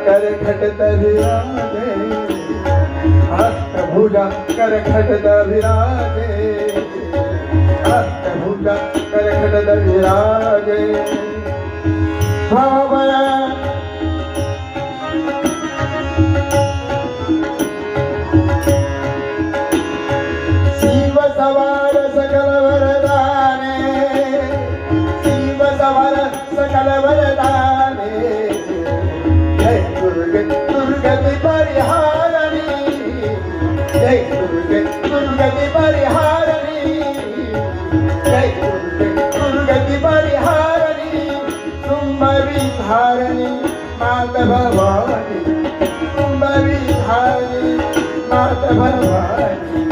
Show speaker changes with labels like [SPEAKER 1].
[SPEAKER 1] करखटत विराजे अष्टभुजा करखटत विराजे अष्टभुजा करखटत विराजे भावया शिव सवार सकल वरदाने शिव सवार सकल वरदाने जय दुर्गति परिहारणी जय दुर्गति परिहारणी जय दुर्गति परिहारणी तुम्बरी धारणी मात भवानी तुम्बरी धारणी मात भवानी